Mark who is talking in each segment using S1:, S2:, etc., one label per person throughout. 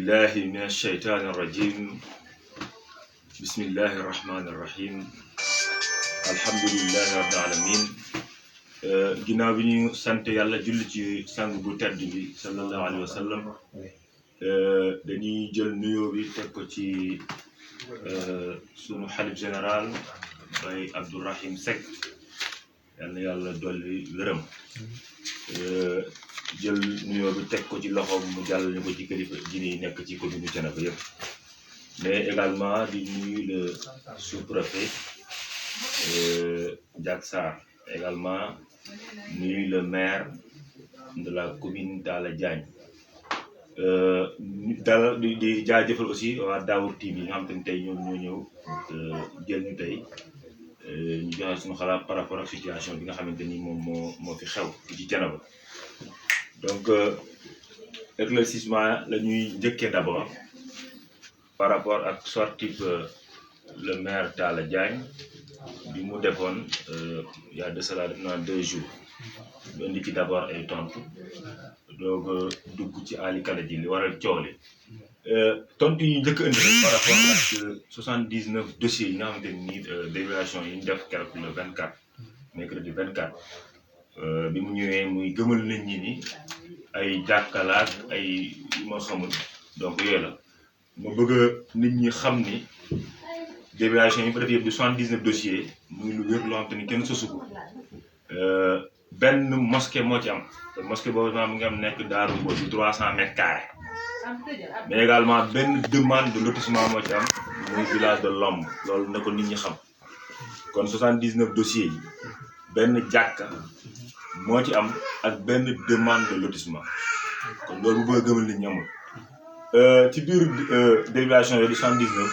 S1: billahi min ashaytaani rajim bismillahi rahmaani rahim alhamdulillahi rabbil alamin ginnaaw bi ñu sant yàlla julli ci sang bu tedd bi sallallahu alayhi wa sallam dañuy jël nuyoo bi teg ko ci sunu xalif général Baye Abdourahim Seck yal na yàlla dolli wéram jël nuyoo bi teg ko ci loxoom mu jàll ñu ko ci kilifa ji yi nekk ci commune Thiénaba yëpp mais également di nuyu le sous-préfet Diack Sarr également nuyu le maire de la commune Talla Diagne dala di jaajëfal aussi waa Daawur TV yi nga xam te ne tey ñoom ñoo ñëw jël ñu tey ñu joxe suñu xalaat par rapport ak situation bi nga xamante ni moom moo fi xew ci Thiénaba donc éclaircissement la ñuy njëkkee d'abord par rapport ak sortie le maire Talla Diagne bi mu defoon il y a de cela maintenant 2 jours ñu indi ci d'abord ay tontu donc dugg ci Ali Kala ji li waral coow li tontu yi njëkk indi rek par rapport ak 79 dossiers yi nga xamante ni délibération yi ñu def keroog le 24 mercredi 24 bi mu ñëwee muy gëmal nit ñi ni ay jàkkalaat ay moo xamul donc yooyu la ma bëgg nit ñi xam ni délibération yi fa def yëpp di 79 dossiers muy lu wér loo xam te ni kenn sosu ko benn mosquée moo ci am te mosquée boobu mu ngi am nekk Daaru Mbodj 300 mètres carrés mais également benn demande de lotissement moo ci am muy village de Lomb loolu na ko nit ñi xam kon 79 dossiers yi benn jàkka moo ci am ak benn demande de lotissement kon loolu bu bëgg a gëmal nit ñi amul ci biir délibération yooyu di 79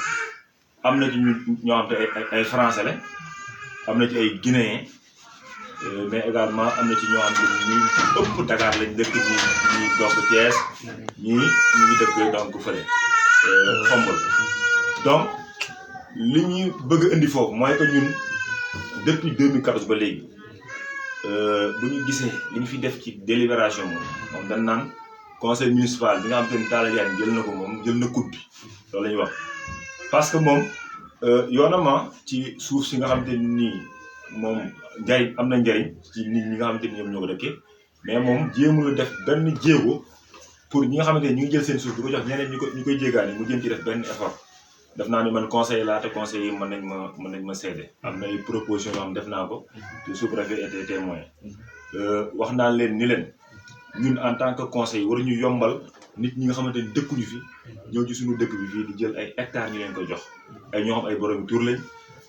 S1: am na ci ñoo xam te ay français la am na ci ay guinéens mais également am na ci ñoo xam ne ñi ëpp Dakar lañ dëkk ñi donc Thiès ñi ngi dëkk donc fële Xombol donc li ñuy bëgg a indi foofu mooy que ñun depuis 2014 ba léegi bu ñu gisee li ñu fi def ci délibération moom dañ naan conseil municipal bi nga xam te ni Talla Diagne jël na ko moom jël na coupe bi loolu la ñuy wax parce que moom yoonama ci suuf si nga xam te nii moom njariñ am na njariñ ci nit ñi nga xamante ni ñoom ñoo ko dëkkee mais moom jéemul a def benn jéego pour ñi nga xamante ni ñu ngi jël seen suuf di ko jox ñeneen ñu koy jéggaani mu jéem ci def benn effort def naa ni man conseil laa te conseil yi mën nañ ma seede am na ay proposition yoo xam def naa ko te sous-préfet était témoin wax naa leen ni leen ñun en tant que conseil waruñu yombal nit ñi nga xamante ni dëkkuñu fi ñëw ci suñu dëkk bi fii di jël ay hectares ñu leen ko jox ay ñoo xam ay borom tur lañ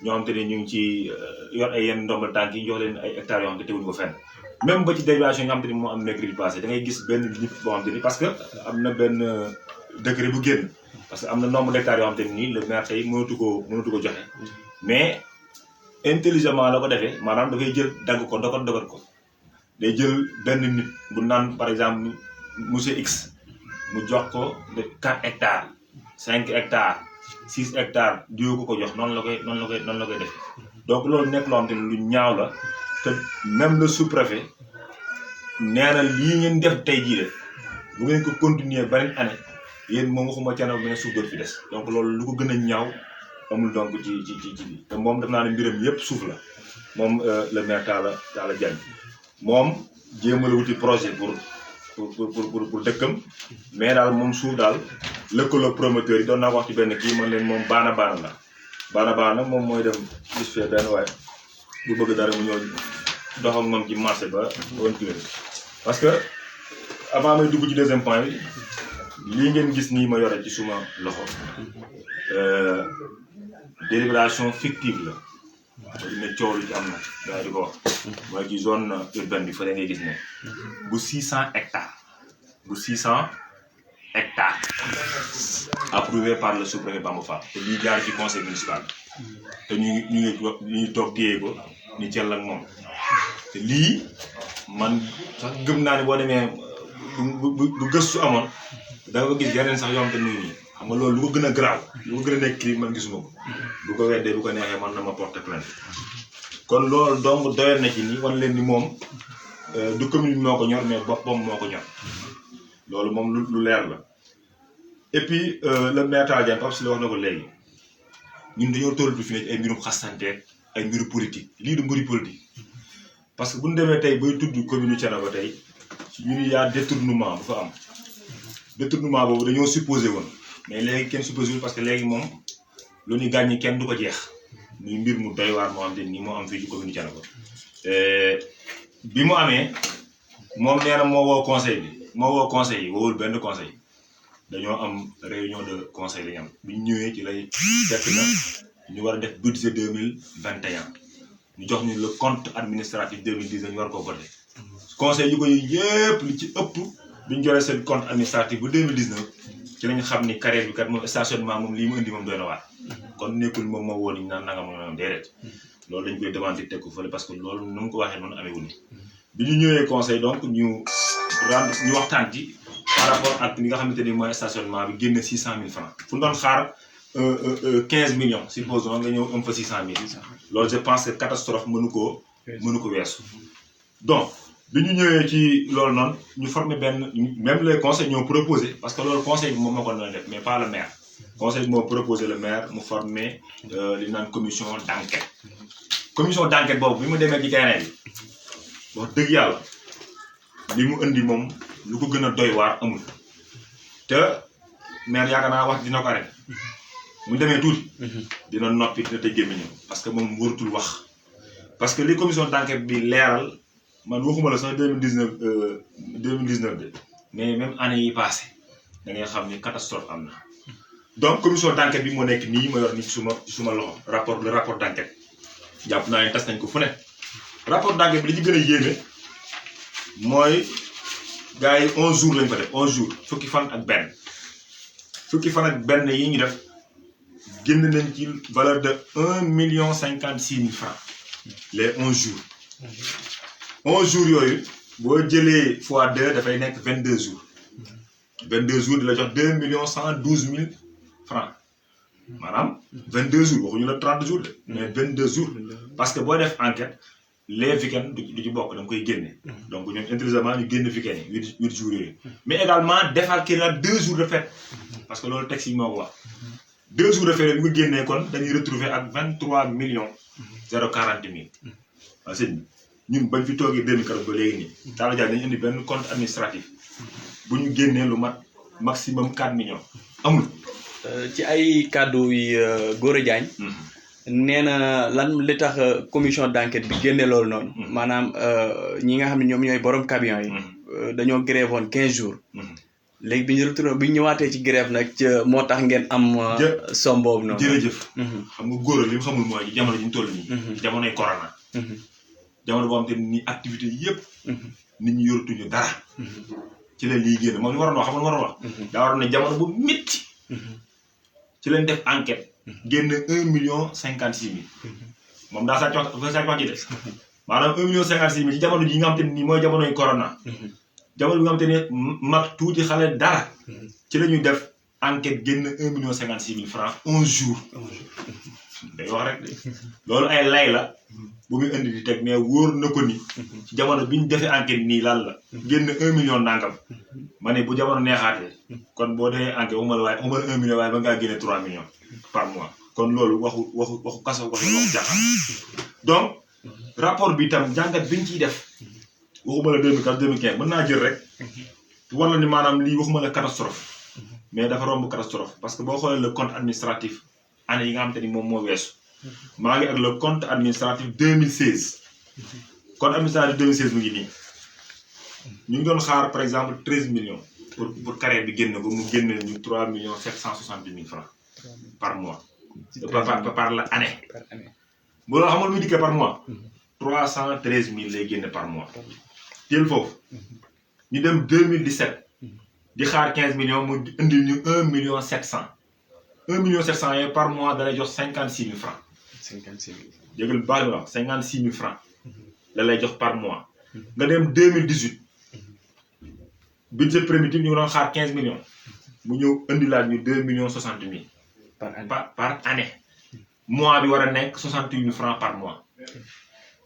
S1: ñoo xam te ne ñu ngi ci yor ay yenn ndombal tànk yi jox leen ay hectares yoo xam te teguñu ko fenn même ba ci délibération yi nga xam te ni moo am mercredi passé da ngay gis benn nit boo xam te ni parce que am na benn décret bu génn parce que am na nombre d'hectares yoo xam te ni nii le maire tey mënatu ko joxe mais intelligemment la ko defee maanaam dafay jël dagg ko dogat ko day jël benn nit bu naan par exemple monsieur X mu jox ko de 4 hectares 5 hectares 6 hectares diw ko jox noonu la koy def donc loolu nekk loo xam te ne lu ñaaw la te même le sous-préfet nee na lii ngeen def tey jii de bu ngeen ko continuer beneen année yéen moom waxuma Thiénaba mais suuf doot fi des donc loolu lu ko gën a ñaaw amul donc ci bi te moom def naa ne mbiram yépp suuf la moom le maire Talla Diagne moom jéem a la wuti projet pour dëkkam mais daal moom suuf daal lëkkaloo promoteur yi doon naa wax ci benn kii man leen moom baana moom mooy dem gis fee benn waaye bu bëgg dara mu ñëw dox ak moom ci marché ba woon parce que avant may dugg ci deuxième point bi lii ngeen gis nii ma yore ci suma loxo délibération fictive la ne coow lu ci am na daa di ko wax mooy ci zone urbaine bi fa ngay gis ne bu 600 hectares approuvé par le sous-préfet Bamba Fall te lii jaar ci conseil municipal te ñu ngi toog téye ko ni cell ak moom te lii man sax gëm naa ne boo demee bu gëstu amoon da nga ko gis yeneen sax yoo xam te nuyu nii xam nga loolu lu ko gën a garaaw lu ko gën a nekk crime man gisuma ko bu ko weddee bu ko neexee man na ma porter plainte kon loolu donc doyoon na ci ni wan leen ni moom du commune moo ko ñor mais boppam moo ko ñor loolu moom lu leer la et puis le maire Talla Diagne Pape Sylla wax na ko léegi ñun dañoo toll fi nekk ay mbirum xastanteeg ay mbiru politique lii du mbiri politique parce que bu ñu demee tey bay tudd commune Thiénaba tey ñu ni yaa détournement bu fa am détournement boobu dañoo supposé woon mais léegi kenn supposé wul parce que léegi moom lu ñu gàññi kenn du ko jeex muy mbir mu doy waar moo am te nii moo am fii ci commune Thiénaba bi mu amee moom nee na moo woo conseil yi woowul benn conseil dañoo am réunion de conseil la ñu am bi ñu ñëwee ci lay fekk na ñu war a def budget 2021 ñu jox ñu le compte administratif 2010 ñu war koo voté conseil yu ko yëpp li ci ëpp bi ñu joxee seen compte administratif bu 2019 ci lañu xam ni carrière bi kat moom stationnement moom lii mu indi moom doy na waar kon nekkul moom moo woon ñu naan nangam déedéet loolu dañ koy demandé teg ko fële parce que loolu nu mu ko waxee noonu amewul ni bi ñu ñëwee conseil donc ñu waxtaan ci par rapport ak li nga xamante ni mooy stationnement bi génn 600 000 francs fu ñu doon xaar 15 millions supposons nga ñëw am fa 600 000 loolu je pense que catastrophe mënu ko weesu donc bi ñu ñëwee ci loolu noonu ñu former benn même les conseils ñoo proposé parce que loolu conseil bi moom moo ko doon def mais pas le maire conseil bi moo proposé le maire mu former li naan commission d'enquête boobu bi mu demee ci terrain bi wax dëgg yàlla li mu indi moom lu ko gën a doy waar amul te maire yaakaar naa wax dina ko arrêté mu demee tuuti dina noppi dina tëj gémmiñam parce que moom waratul wax parce que li commission d'enquête bi leeral man waxuma la sax 2019 de mais même année yi passé da ngay xam ni catastrophe am na donc commission d'enquête bi moo nekk nii ma yor ni suma loxo le rapport d'enquête jàpp naa ne tas nañ ko fu ne rapport d'enquête bi li ci gën a yéeme mooy gars yi 11 jours lañ ko def 11 jours fukki fan ak benn yi ñu def génn nañ ci valeur de 1,56 000 francs les 11 jours 11 jours yooyu boo jëlee fois 2 dafay nekk 22 jours 22 jours di la jox 2,112 000 francs maanaam 22 jours waxuñu la 30 jours de mais 22 jours parce que boo def enquête les week-ends du ci bokk da nga koy génne donc ñoom intelligemment ñu génn week-end yi 8 jours yooyu mais également défalquer na 2 jours de fête parce que loolu texte yi moo ko wax 2 jours de fête bi nga génnee kon dañuy retrouver ak 23 millions 040 000 waaw sëñ ñun bañ fi toogee 2014 ba léegi nii Talla Diagne dañu indi benn compte administratif bu ñu génnee lu mat maximum 4 millions amul.
S2: ci ay kàddu yi Gora Diagne nee na lan li tax commission d'enquête bi génne loolu noonu maanaam ñi nga xam ne ñoom ñooy borom camion yi dañoo grève woon 15 jours léegi bi ñu retourné bi ñu ñëwaatee ci grève nag moo tax ngeen am somme boobu noonu.
S1: jërëjëf xam nga Gora li mu xamul mooy jamono ji ñu toll nii jamonoy corona jamono boo xam te ni activité yëpp nit ñi yoratuñu dara ci la lii génn moom li waroon wax xam nga lu waroon wax daa waroon ne jamono bu métti ci lañ def enquête génn 1,56 000 moom daa saa wax ji de maanaam 1,56 000 ci jamono ji nga xam te ni mooy jamonoy corona jamono bi nga xam te ne mag tuuti xale dara ci la ñuy def enquête génn 1,56 000 francs 11 jours day wax rek de loolu ay lay la bu muy indi di teg mais wóor na ko ni ci jamono bi ñu defee enquête nii lan la génn 1 million nangam ma ne bu jamono neexaatee kon boo defee enquête waxuma la 1 million waaye ba ngaa génne 3 millions par mois kon loolu waxu kaso waxu jaaxal donc rapport bi tam jàngat bi ñu ciy def waxuma la 2014 2015 mën naa jël rek war na ni maanaam lii waxuma la catastrophe mais dafa romb catastrophe parce que boo xoolee le compte administratif année yi nga xamante ni moom moo weesu maa ngi ak le compte administratif 2016 compte administratif 2016 mu ngi nii ñu ngi doon xaar par exemple 13 millions pour carrière bi génn ko mu génne ñu 3,770 000 francs par mois par la année bu loolu xamal muy dikkee par mois 313 000 lay génne par mois teel foofu ñu dem 2017 di xaar 15 millions mu indil ñu 1,7 million yooyu par mois da lay jox 56 000 francs
S2: 56 000
S1: jégal baax la wax 56 000 francs la lay jox par mois nga dem 2018 budget primitif ñu ngi doon xaar 15 millions mu ñëw indilaat ñu 2,60 000 par année mois bi war a nekk 68 000 francs par mois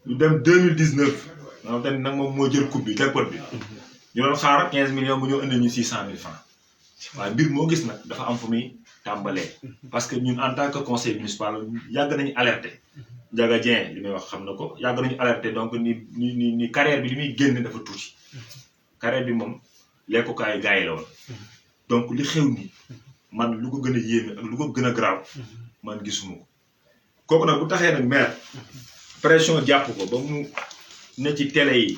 S1: ñu dem 2019 maanaam tamit nag moom moo jël coupe bi jackpot bi ñu doon xaar 15 millions mu ñëw indi ñu 600 000 francs waaye mbir moo gis nag dafa am fu muy tàmbalee parce que ñun en tant que conseil municipal yàgg nañu alerter Ndiaga Dieng li may wax xam na ko yàgg nañu alerter donc ni carrière bi li muy génn dafa tuuti carrière bi moom lekkukaayu gars yi la woon donc li xew nii man lu ko gën a yéeme ak lu ko gën a garaaw man gisuma ko kooku nag bu taxee nag maire pression jàpp ko ba mu ne ci télé yi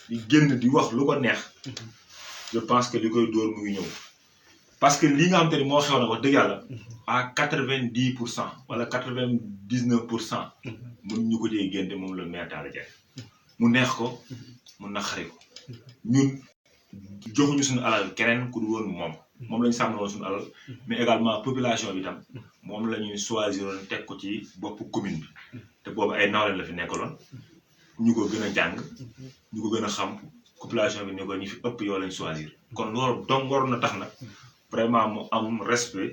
S1: di génn di wax lu ko neex je pense que li koy dóor mu ngi ñëw parce que li nga xam te ni moo xew na wax dëgg yàlla à 90% wala 99% mun ñu ko jee génte moom la maire Talla Diagne mu neex ko mu naqari ko ñun joxuñu suñu alal keneen ku dul woon moom lañu sàmm woon suñu alal mais également population bi tam moom la ñuy choisir woon teg ko ci boppu commune bi te boobu ay nawleen la fi nekkaloon ñu ko gën a jàng ñu ko gën a xam population bi ne ko ñu fi ëpp yoo lañ choisir kon loolu donc war na tax nag vraiment mu am respect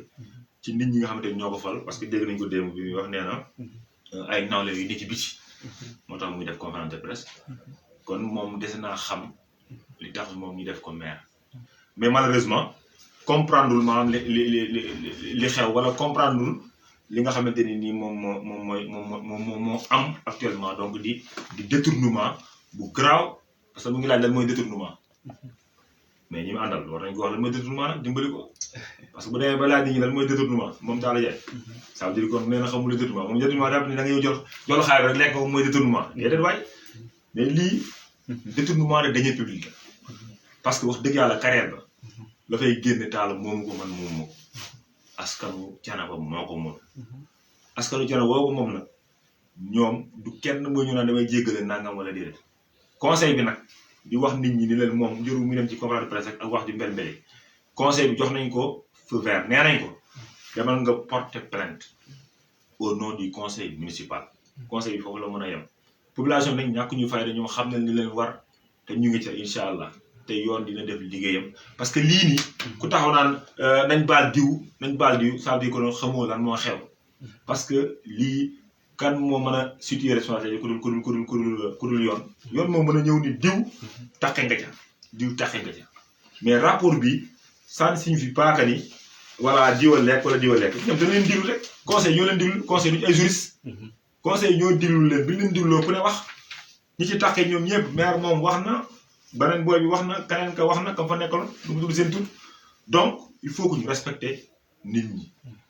S1: ci nit ñi nga xamante ni ñoo ko fal parce que dégg nañ ko démb bi muy wax nee na ay nawle yu ne ci biti moo tax muy def conférence de presse kon moom dese naa xam li tax moom ñu def ko maire mais malheureusement comprendre lul maanaam li xew wala comprendre lul li nga xamante ni nii moo am actuellement donc di détournement bu grave parce que mu ngi laaj lan mooy détournement mais ñi mu àndal war nañ ko wax lan mooy détournement nag dimbali ko parce que bu demee ba laaj nit ñi lan mooy détournement moom Talla Diagne ça veut dire kon nee na xamul détournement moom détournement daal ni da ngay jol xaalis rek lekk ko mooy détournement déedéet waay mais lii détournement de deniers publics parce que wax dëgg yàlla carrière ba la fay génne Talla moomu ko man moomu ko askanu Thiénaba moo ko moom askanu Thiénaba woo ko moom nag ñoom du kenn mooy ñu naan damay jéggale nangam wala déedéet conseil bi nag di wax nit ñi ni leen moom njëru mu dem ci conférence de presse ak wax di mbel-mbeli conseil bi jox nañ ko feu vert nee nañ ko demal nga porter plainte au nom du conseil municipal conseil bi foofu la mën a yem population bi nag ñàkk ñu fayda ñoom xam nañ ni leen war te ñu ngi ca incha allah te yoon dina def liggéeyam parce que lii nii ku taxaw naan nañ baal diw ça veut dire que xamoo lan moo xew parce que lii kan moo mën a situer responsabilité ku dul yoon moo mën a ñëw ni diw taxe nga ca mais rapport bi ça ne signifie pas que ni voilà diwa lekk wala diwa lekk ñoom dañ leen diglu rek conseil ñoo leen diglu conseil duñu ay juriste conseil ñoo diglu leen bi leen digloo ku ne wax ñi ci taxe ñoom ñëpp maire moom wax na beneen booy bi wax na keneen ka wax na kam fa nekkaloon du mu tudd seen tur donc il faut que ñu respecter nit ñi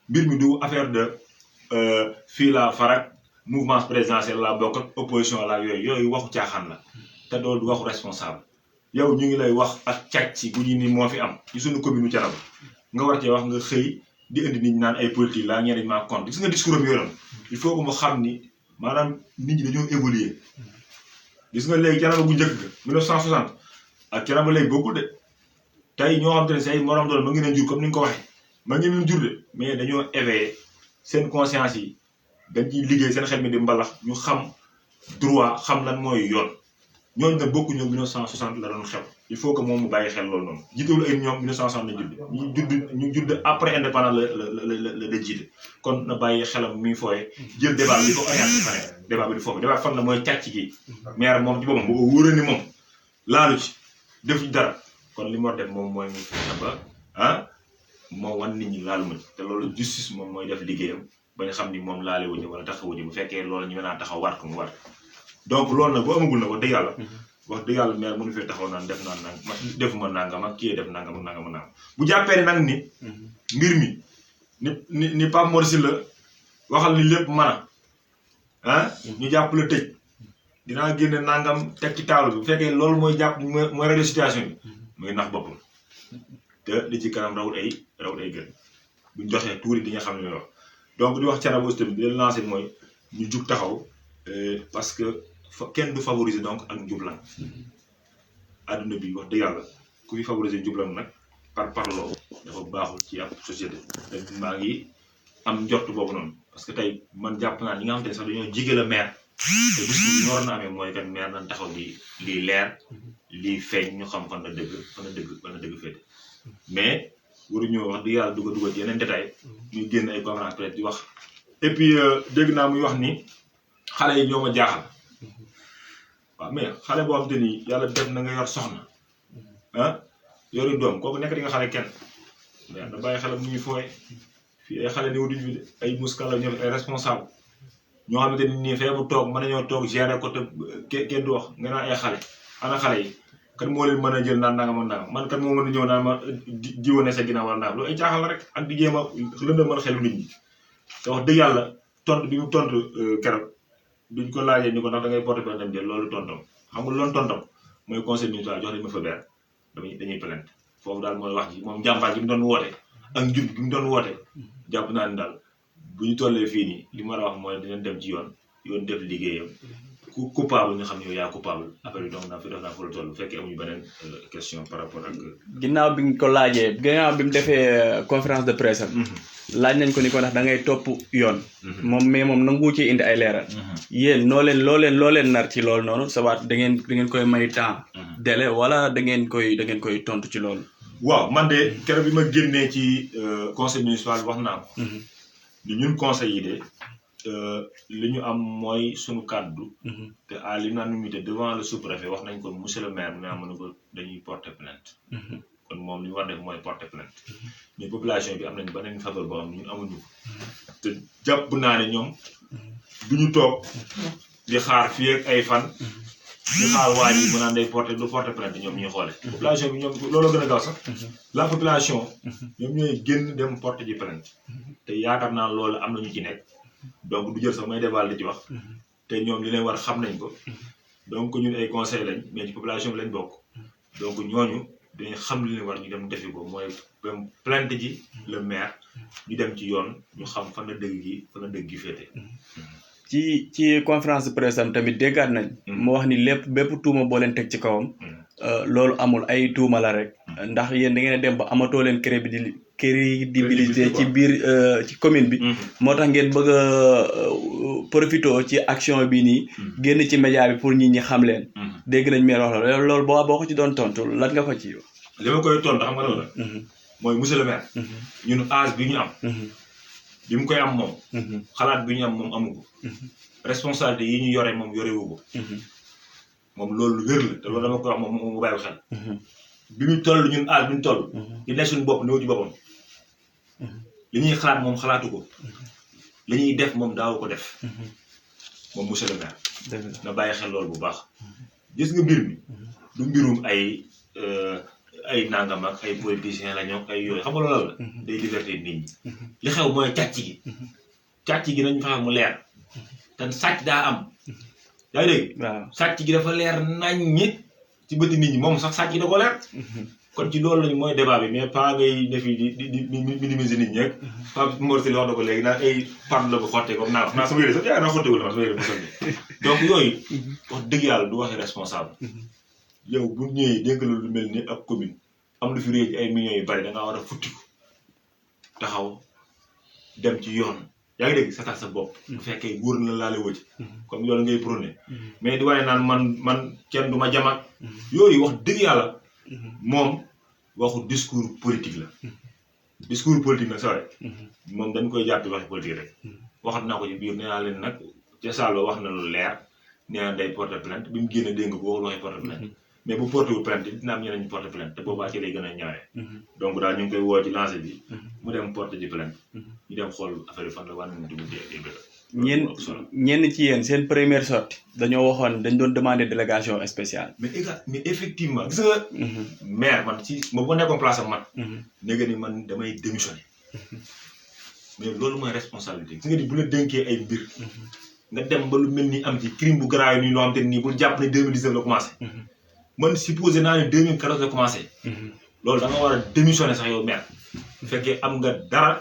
S1: mbir mi du affaire de fii la farak mouvement présidentiel la bokk ak opposition la yooyu waxu caaxaan la te doolu du waxu responsable yow ñu ngi lay wax ak càcc gu ñu ni moo fi am ci suñu commune Thiénaba nga war cee wax nga xëy di indi nit ñi naan ay politique la ñeneen maa compte gis nga discours am yooyu il faut que mu xam ni maanaam nit ñi dañoo évoluer gis nga léegi Thiénaba bu njëkk ga 1960 ak Thiénaba léegi bokkul de tey ñoo xam te ne say morom doon ma ngi leen jur comme ni nga ko waxee ma ngi leen jur de mais dañoo éveillé seen conscience yi dañ ciy liggéey seen xel mi di mbalax ñu xam droit xam lan mooy yoon ñooñu nag bokkuñu 1960 la doon xew il faut que moom mu bàyyi xel loolu noonu jiitewul ay ñoom 1960 la judd ñu judd après indépendance la jiite kon na bàyyi xelam mi fooye jël débat bi ko orienté fa nekk débat bi di foofu débat fan la mooy càcc gi maire moom ci boppam bu ko wóoree ni moom laalu ci def ci dara kon li mu war def moom mooy mu fexe ba moo wan nit ñi laalu ma te loolu justice moom mooy def liggéeyam ba nga xam ni moom laale wuñu wala taxawuñu bu fekkee loolu ñu mën a taxaw war ko mu war donc loolu nag bu amagul nag wax dëgg yàlla maire mënu fee taxaw naan def naan nang defuma nangam ak kii def nangam ak nangam bu jàppee nag ni mbir mi ni Pape Mor Sylla waxal ni lépp mën a ñu jàpp la tëj dinaa génne nangam teg ci taalu bi bu fekkee loolu mooy jàpp mooy régler situation bi muy nax boppam te li ci kanam rawut ay gën buñ joxee tuuri di nga xam ne wax donc di wax Thiénaba aussi tamit di leen lancer mooy ñu jug taxaw parce que kenn du favoriser donc ak njublan adduna bi wax dëgg yàlla ku fi favoriser njublan nag par parloo dafa baaxul ci ab société te maa ngi am njort boobu noonu parce que tey man jàpp naa ñi nga xam te ne sax dañoo jige la maire te bis bi ñu war na amee mooy kan maire nañ taxaw di lii leer lii feeñ ñu xam fan la dëgg féete mais waruñoo wax dëgg yàlla dugal ci yeneen détail ñuy génn ay conférence peut-être di wax et puis dégg naa muy wax ni xale yi ñoo ma jaaxal waaw mais xale boo xam te ni yàlla def na nga yor soxna yori doom kooku nekk di nga xale kenn mais na bàyyi xelam ñuy fooy fii ay xale ni wutuñ fi ay muskala ñoo ay responsable ñoo xamante ni nii fee mu toog mën nañoo toog gérer ko te kenn du wax nga naan ay xale ana xale yi kan moo leen mën a jël naan nangam ak nangam man kan moo mën a ñëw naan ma jiwoon ne sa ginnaaw wala naam loolu ay jaaxal la rek ak di jéem a lëndëm mën a xelu nit ñi te wax dëgg yàlla tontu bi mu tontu keroog biñ ko laajee ni ko ndax da ngay porter plainte dem jël loolu tontam xam nga loolu tontam mooy conseil municipal jox nañ ma fa beer dañuy plainte foofu daal mooy wax ji moom jàmbaar gi mu doon woote ak njub gi mu doon woote jàpp naa ni daal bu ñu tollee fii nii li ma la wax mooy dinañ dem ci yoon def liggéeyam ku coupable nga xam ne yow yaa coupable après bi donc naa fi def naa fa la toll bu fekkee amuñu beneen question par rapport ak.
S2: ginnaaw bi ñu ko laajee ginnaaw bi mu defee conférence de presse am. laaj nañ ko ni ko ndax da ngay topp yoon. moom nangu ci indi ay leeral. yéen loo leen nar ci loolu noonu sawaat da ngeen koy may temps. délai wala da ngeen koy tontu ci loolu.
S1: waaw man de keroog bi ma génnee ci conseil municipal wax naa ko. ni ñun conseil yi de li ñu am mooy suñu kàddu. te à l'unanimité devant le sous-préfet wax nañ ko monsieur le maire mu ne ko dañuy porter plainte. kon moom li ñu war def mooy porter plainte. mais population bi am nañ beneen faveur boo xam ne ñun amuñu ko. te jàpp naa ne ñoom du ñu toog di xaar fii ak ay fan. di xaar waa ji mu naan day porter plainte ñoom ñuy xoole. population bi ñoom looloo gën a gaaw sax. la population. ñoom ñooy génn dem porter ji plainte. te yaakaar naa loolu am na ñu ci nekk. donc du jël sax may déval di ci wax. te ñoom li leen war xam nañ ko. donc ñun ay conseil lañ mais ci population bi lañ bokk. donc ñooñu dañuy xam li leen war ñu dem defi ko mooy dem plainte ji le maire ñu dem ci yoon ñu xam fan la dëgg gi féete.
S2: ci conférence de presse am tamit déggaat nañ. mu wax ni bépp tuuma boo leen teg ci kawam. loolu amul ay tuuma la rek. ndax yéen da ngeen dem ba amatoo leen crédibilité ci biir ci commune bi. moo tax ngeen bëgg a profité ci action bi nii. génn ci média bi pour nit ñi xam leen. dégg nañ maire wax loolu boo ko ci doon tontu lan nga ko ci yow.
S1: li ma koy tontu xam nga loolu la. mooy monsieur le maire. ñun âge bi ñu am. bi mu koy am moom. xalaat bi ñu am moom amu ko. responsabilité yi ñu yore moom yorewu ko. moom loolu wér la te loolu dama koy wax moom mu bàyyi ko xel. bi ñu toll ñun âge bi ñu toll. di nekk suñu bopp néew ci boppam. li ñuy xalaat moom xalaatu ko. li ñuy def moom daaw ko def. moom monsieur le maire. na bàyyi xel loolu bu baax. gis nga mbir mi. du mbirum ay nangam ak ay politiciens la ñoo ay yooyu xam nga loolu la. day divertir nit ñi. li xew mooy càcc gi. càcc gi nañu fexe mu leer. te sàcc daa am. yaa ngi dégg.
S2: waaw
S1: sàcc gi dafa leer naññi ci bëti nit ñi moom sax sàcc gi da ko leer. kon ci loolu lañu mooy débat bi mais pas ngay def di minimiser nit ñi rek. Pape Mor Sile wax na ko léegi naan ay part la bu xottee comme naa sama yére sax yaa naa xotteewul ma sama yére mosal bi donc yooyu wax dëgg yàlla du waxi responsable. yow bu ñëwee dénk la lu mel ni ab commune am lu fi réer ci ay millions yu bari da ngaa war a futtiku taxaw dem ci yoon yaa ngi dégg setal sa bopp. bu fekkee góor na laale wëcc comme loolu ngay prôné. mais di wane naan man kenn du ma jamak yooyu wax dëgg yàlla moom waxu discours politique la. discours politique nag sore moom dañ koy jàpp waxi politique rek. waxat naa ko ci biir nee naa leen nag ca Saalum wax na lu leer nee na day porter plainte bi mu génne dégg nga ko waxul waxi porter plainte. mais bu porté wu plainte dina am ñeneen ñu porté plainte te boobaa ci lay gën a ñaawee. donc daal ñu ngi koy woo ci lancé bi. mu dem porté ji plainte. ñu dem xool affaire yi fan la war nañu dugg
S2: ñenn ci yéen seen première sortie dañoo waxoon dañ doon demander délégation spéciale.
S1: mais effectivement gis nga. maire man ma bu nekkoon place am man. néega ni man damay démissionné. mais loolu mooy responsabilité gis nga ni bu la dénkee ay mbir. nga dem ba lu mel ni am ci crime bu grave nii loo xam te nii bul jàpp ne 2019 la commencé. man supposé naa ne 2014 la commencé. loolu da nga war a démissionné sax yow maire. bu fekkee am nga dara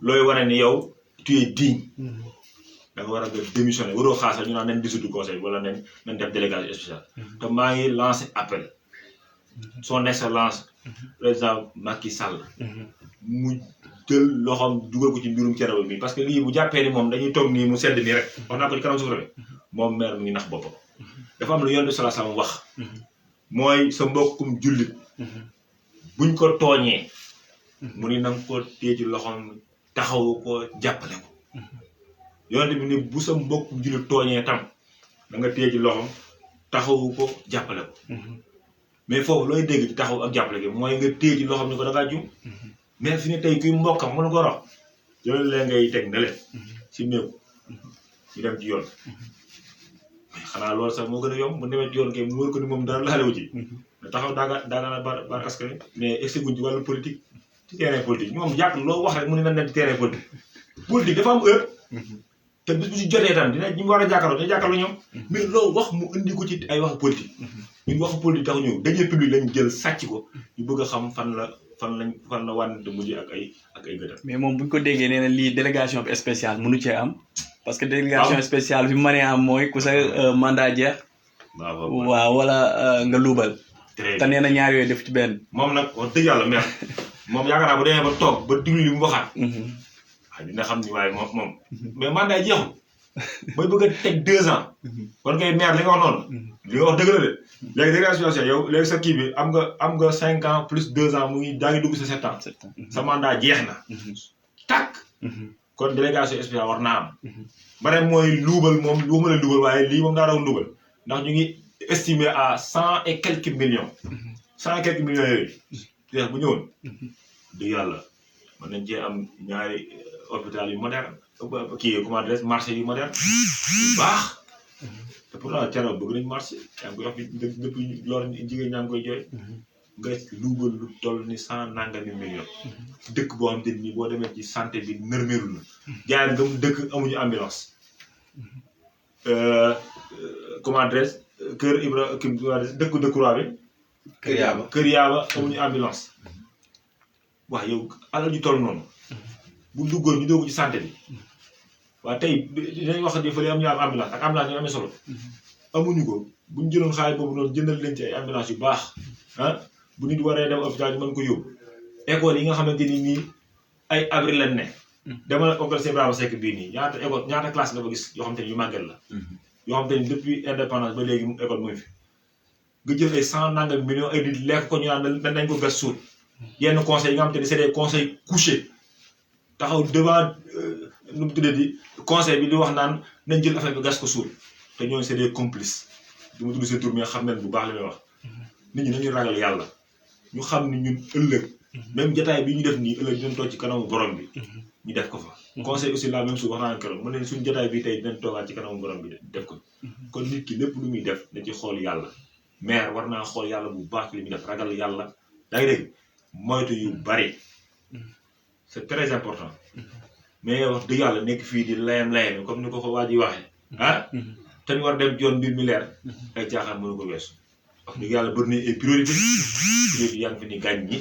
S1: looy wane ni yow tu es digne. da nga war a nga démissionné waroo xaar sax ñu naan nañ dissoudre conseil wala nañ def délégation spéciale. te maa ngi lancé appel. son excellence président Macky Sall. mu jël loxoom dugal ko ci mbirum Thiénaba bi parce que lii bu jàppee ni moom dañuy toog nii mu sedd nii rek wax naa ko ci kanam suuf rek moom maire mu ngi nax boppam. dafa am lu Yonent bi sallallahu alayhi wasallam wax. mooy sa mbokkum jullit. buñ ko tooñee. mu ni na nga ko téye ci loxoom taxawu ko jàppale ko. Yonent bi ni bu sa mbokkum jullit tooñee tam da nga téye ci loxoom taxawu ko jàppale ko. mais foofu looy dégg ci taxaw ak jàppale ko mooy nga téye ci loxoom ni ko da ngaa jum. mais fi ne tey kuy mbokkam mënu ko rox yooyu la ngay teg ne leen si néew ñu dem ci yoon mais xanaa loolu sax moo gën a yomb mu demee ci yoon kay mu wër ko ni moom dara laalewu ci mais taxaw daaga na bar askan mais exeguñ ci wàllu politique ci terrain politique ñoom yàq loo wax rek mu ne nañ dem ci terrain politique politique dafa am heure te bis bu si jotee tam dina ñu war a jàkkaarloo dina jàkkaarloo ñoom mais loo wax mu indi ko ci ay wax politique ñun waxu politique taxu ñëw dañuy public lañ jël sàcc ko ñu bëgg a xam fan la wànnte mujj ak ay gëtam.
S2: mais moom bu ñu ko déggee nee na lii délégation bi spéciale mënu cee am parce que délégation spéciale bi mënee am mooy ku sa mandat jeex. waaw wala nga luubal. te nee na ñaar yooyu def ci benn.
S1: moom nag wax dëgg yàlla mais moom yaakaar naa bu demee ba toog ba diglu li mu waxaat. waaw dina xam ni waaye moom mais mandat jeexul mooy bëgg a teg 2 ans. kon kay maire li nga wax noonu. li nga wax dëgg la de léegi délégation yow léegi sa kii bi am nga 5 ans plus 2 ans mu ngi daa ngi dugg sa 7 ans. sa mandat jeex na. tàkk. kon délégation spéciale war naa am. beneen mooy luubal moom waxuma la luubal waaye lii moom daa raw luubal ndax ñu ngi estimé à 100 et quelques millions. 100 et quelques millions yooyu. jeex bu ñëwoon. dëgg yàlla mën nañ cee am ñaari hôpital yu moderne kii comment dirais marché yu moderne yu baax. te pourtant Thiénaba bëgg nañ marché yaa ngi koy wax depuis loolu jigéen ñaa ngi koy jooy. nga luubal lu toll ni 100 nangami millions. dëkk boo xam te ni boo demee ci santé bi nërmeelu na. jaay nga mu dëkk amuñu ambulance. comment dirais kër Ibra dëkku roi bi. kër yaaba amuñu ambulance. waaw yow alal ju toll noonu. bu duggoon ñu dugg ci santé bi. waaw tey dinañ wax ne fële am ñu am ambulance ak ambulance ñu amee solo. amuñu ko bu ñu jëloon xaalis boobu noonu jëndal leen ci ay ambulance yu baax ah bu nit waree dem hôpital ñu mën ko yóbbu. école yi nga xamante ni nii ay abri lañ ne. demal école Cheikh Ibrahima Seck bii nii ñaata classe nga fa gis yoo xamante ni yu màgget la. yoo xamante ni depuis indépendance ba léegi école muy fi. nga jël ay 100 nangam millions ay nit lekk ko ñu naan dañ ko gas suul. yenn conseils yi nga xamante ni c'est des conseils couchés taxaw devant nu mu tuddee di conseil bi di wax naan nañ jël affaire bi gas ko suul te ñooñu c'est des complices du ma tudd seen tur mais xam nañ bu baax li may wax. nit ñi nañuy ragal yàlla ñu xam ni ñun ëllëg même jotaay bi ñu def nii ëllëg dinañ toog ci kanamu borom bi ñu def ko fa. conseil aussi la même chose wax naa keroog mën nañ suñu jotaay bi tey dinañ toogaat ci kanamu borom bi def ko kon nit ki lépp lu muy def da ci xool yàlla maire war naa xool yàlla bu baax ci li muy def ragal yàlla yaa ngi dégg moytu yu bari c'est très important mais wax dëgg yàlla nekk fii di layam comme ni ko ko waa ji waxee ah te ñu war dem yoon mbir mi leer ay caaxaan mënu ko weesu. wax dëgg yàlla bëri na ay priorité yaa ngi fi ni gaañ ñi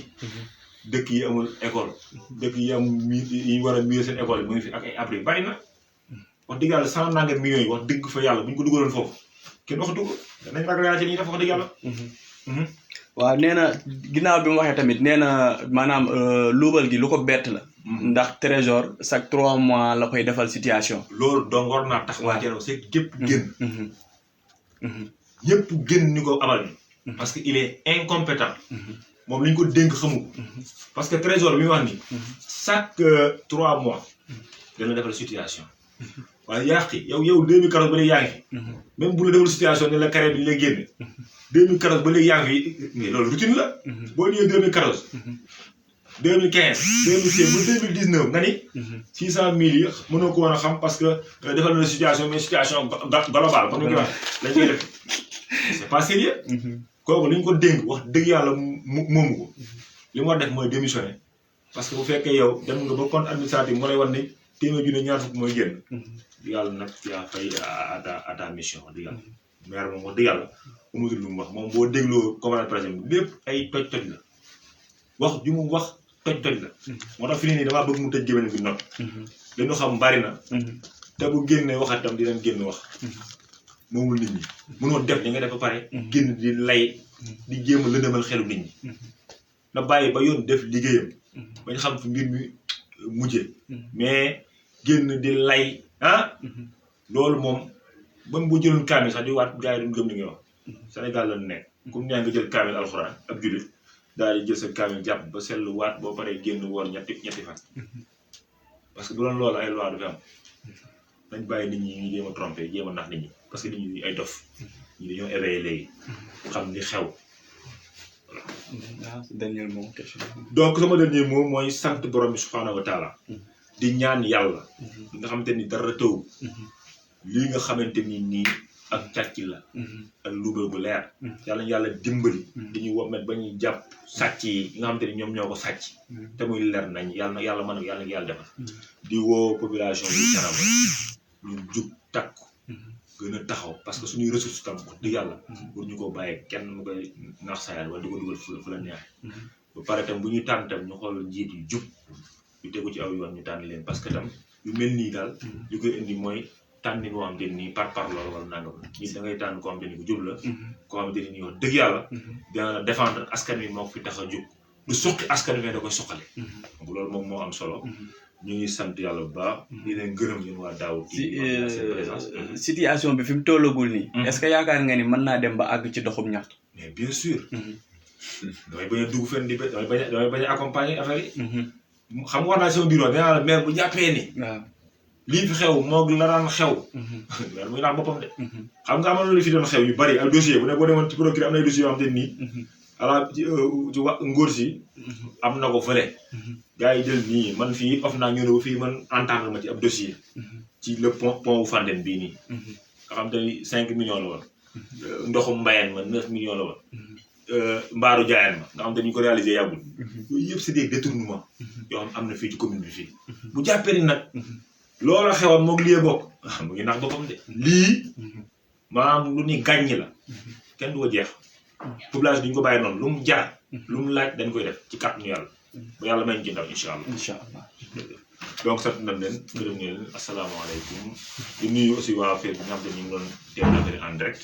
S1: dëkk yi amul école dëkk yi am yi war a mieux seen école yi mu ngi fi ak ay abri bari na wax dëgg yàlla 100 nangam millions yi wax dëgg fa yàlla bu ñu ko dugaloon foofu kenn waxatu ko danañ ragal yàlla ci li ñuy def wax dëgg yàlla.
S2: waaw nee na ginnaaw bi mu waxee tamit nee na maanaam luubal gi lu ko bett la. ndax trésor chaque 3 mois la koy defal situation.
S1: loolu donc war naa tax. waa Thiénaba c'est gépp génn. ñëpp génn ñu ko abal bi parce que il est incompétent. moom li ñu ko dénk xamu ko. parce que trésor bi mu wax nii. chaque 3 mois. dana defal situation. waaye yàqi yow 2014 ba léegi yaa ngi fi. même bu la defal situation ne la carré bi la génne. 2014 ba léegi yaa ngi fi mais loolu routine la. boo ñëwee 2014. 2015 2016 ba 2019 nga ni. 600000 yi mënoo ko woon a xam parce que defal na situation mais situation globale comme ni ñu koy waxee lañ koy def c'est pas sérieux. kooku li ñu ko dénk wax dëgg yàlla moomu ko. li mu war def mooy démissionner parce que bu fekkee yow dem nga ba compte administratif mu lay wan ni téeméer junne ñaar fukk mooy génn. yàlla nag yaa fay à ta mission wax dëgg yàlla. maire moom wax dëgg yàlla amatul lu mu wax moom boo dégloo conférence de presse lépp ay toj-toj la wax ju mu wax toj-toj la. moo tax fi ne nii damaa bëgg mu tëj gémmiñ bi noppi. li ñu xam bari na. te bu génnee waxat tam dinañ génn wax. moomul nit ñi mënoo def li nga def ba pare. génn di lay di jéem a lëndëmal xelu nit ñi. na bàyyi ba yoon def liggéeyam. bañ xam fi mbir mi mujjee. mais génn di lay ah. loolu moom ban boo jëloon kaamil sax di waat gars yi duñ gëm li ngay wax. Sénégal la nekk. comme ñaa nga jël kaamil alxuraan ab jullit daal di jël sa kaamil jàpp ba seetlu waat boo paree génn woon ñetti fan. parce que bu doon loolu ay loi du fi am. nañ bàyyi nit ñi ñu jéem a trompé jéem a nax nit ñi parce que nit ñi ay dof ñi dañoo éveillé léegi xam li xew voilà.
S2: dernier mot question.
S1: donc sama dernier mot mooy sant borom bi subhaanahu wa taala di ñaan yàlla nga xamante ni dara tëw lii nga xamante ni nii ak càcc la ak luubal bu leer yàlla dimbali dañuy womet ba ñuy jàpp sàcc yi nga xamante ni ñoom ñoo ko sàcc te muy leer nañ yàlla mën yàlla defal di woo population bi Thiénaba ñu jug takku gën a taxaw parce que suñuy ressource tam wax dëgg yàlla pour ñu ko bàyyee kenn mu koy nax sayal wala di ko dugal fu la neex ba pare tam bu ñuy tànn tam ñu xool njiit yu jub yu tegu ci aw yoon ñu tànn leen parce que tam yu mel nii daal li koy indi mooy tànn boo xam te nii par loolu wala nangam nit da ngay tànn koo xam te ni ku jub la koo xam te ni wax dëgg yàlla dina défendre askan wi moo ko fi tax a jub du suqi askan wi da koy suqale donc loolu moom moo am solo ñu ngi sant yàlla bu baax di leen gërëm yéen waa daaw
S2: situation bi fi mu tollagul nii est-ce que yaakaar nga ni mën naa dem ba àgg ci doxum ñaxtu
S1: mais bien sûr damay bañ a dugg fenn di damay bañ a accompagner affaire yi xam nga wax naa sama bureau nee naa la maire bu jàppee ni
S2: waaw
S1: lii fi xew moog la daan xew maire muy naan boppam de xam nga amoon na lu fi doon xew yu bari ak dossier bu ne boo demoon ci procureur am na ay dossiers yoo xam te nii ala ci ngóor si am na ko fële gars yi jël nii man fii of naa ñëw ne ba fii man entendre ma ci ab dossier ci le pont wu Fandène bii nii nga xam te ni 5 millions la woon ndoxum mbayeen ma 9 millions la woon mbaaru jaayeen ma nga xam te ni ñu ko réalisé yàggul yooyu yëpp c'est des détournements yoo xam am na fii ci commune bi fii bu jàppee ni nag loola xewoon moog lii bokk mu ngi nax boppam de lii maanaam lu ni gàññi la kenn du ko jeex population bi ñu ko bàyyi noonu lu mu jaar lu mu laaj dañ koy def ci kàttanu yàlla ba yàlla may ñu ci ndaw incha allah donc sant nañ leen gërëm ne leen asalaamaaleykum di nuyu aussi waa FER bi nga xam ne ñu ngi doon teewlu en direct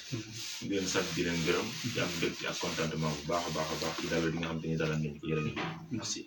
S1: di leen sant di leen gërëm di am mbégte ak contentement bu baax a baax ci dalal bi nga xam te ni dalal ngeen ko jërë ngeen merci.